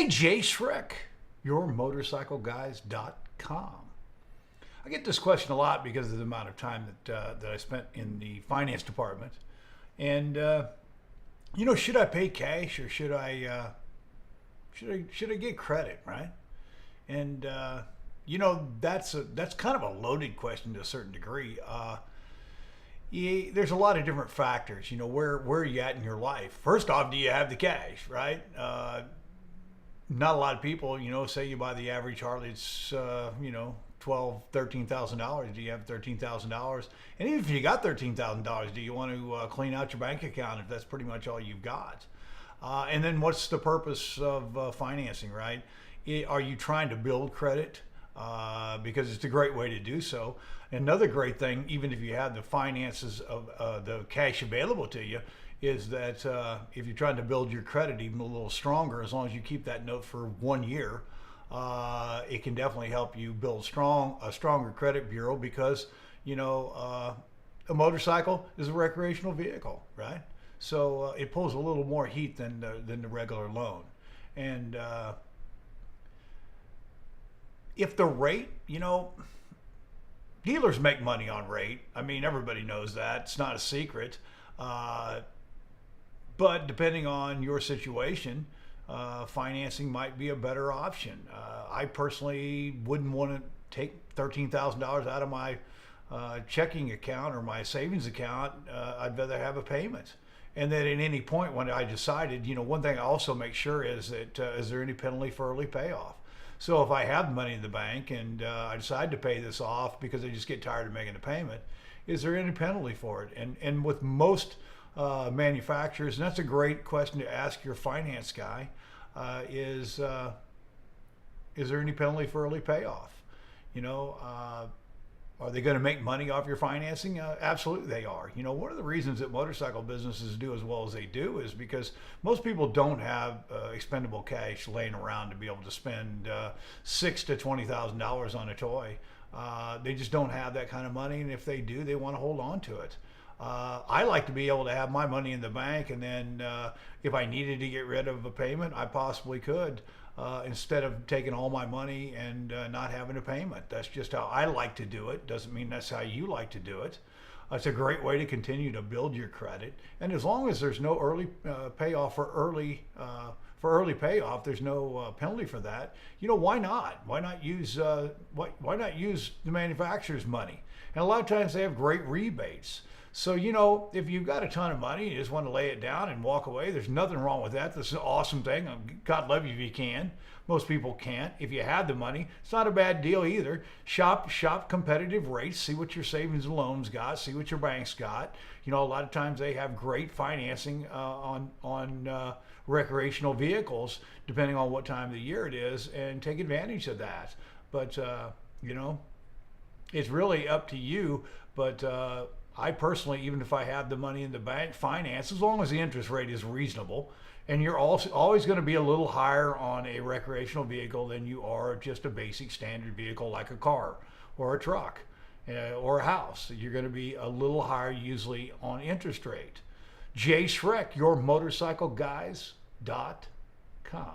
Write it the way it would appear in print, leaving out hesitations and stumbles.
Shrek, yourmotorcycleguys.com. I get this question a lot because of the amount of time that I spent in the finance department. And, should I pay cash or should I get credit, right? And, that's kind of a loaded question to a certain degree. There's a lot of different factors. Where are you at in your life? First off, do you have the cash, right? Not a lot of people, say you buy the average Harley, it's, $13,000. Do you have $13,000? And even if you got $13,000, do you want to clean out your bank account if that's pretty much all you've got? And then what's the purpose of financing, right? Are you trying to build credit? Because it's a great way to do so. Another great thing, even if you have the finances of the cash available to you, is that if you're trying to build your credit even a little stronger, as long as you keep that note for 1 year, it can definitely help you build a stronger credit bureau because, a motorcycle is a recreational vehicle, right? So it pulls a little more heat than the regular loan. And if the rate, dealers make money on rate. I mean, everybody knows that. It's not a secret. But depending on your situation, financing might be a better option. I personally wouldn't want to take $13,000 out of my checking account or my savings account. I'd rather have a payment. And then at any point when I decided, one thing I also make sure is that is there any penalty for early payoff? So if I have money in the bank and I decide to pay this off because I just get tired of making the payment, is there any penalty for it? And with most manufacturers, and that's a great question to ask your finance guy, is there any penalty for early payoff? Are they going to make money off your financing? Absolutely they are. One of the reasons that motorcycle businesses do as well as they do is because most people don't have expendable cash laying around to be able to spend $6,000 to $20,000 on a toy. They just don't have that kind of money, and if they do, they want to hold on to it. I like to be able to have my money in the bank, and then if I needed to get rid of a payment, I possibly could, instead of taking all my money and not having a payment. That's just how I like to do it. Doesn't mean that's how you like to do it. It's a great way to continue to build your credit, and as long as there's no early payoff for early payoff, there's no penalty for that. Why not? Why not use the manufacturer's money? And a lot of times they have great rebates. So, if you've got a ton of money, you just want to lay it down and walk away, there's nothing wrong with that. This is an awesome thing. God love you if you can. Most people can't. If you have the money, it's not a bad deal either. Shop competitive rates, see what your savings and loans got, see what your bank's got. A lot of times they have great financing on recreational vehicles, depending on what time of the year it is, and take advantage of that. But, it's really up to you. But I personally, even if I have the money in the bank, finance, as long as the interest rate is reasonable, and you're also always going to be a little higher on a recreational vehicle than you are just a basic standard vehicle like a car or a truck or a house. You're going to be a little higher usually on interest rate. Jay Shrek, yourmotorcycleguys.com.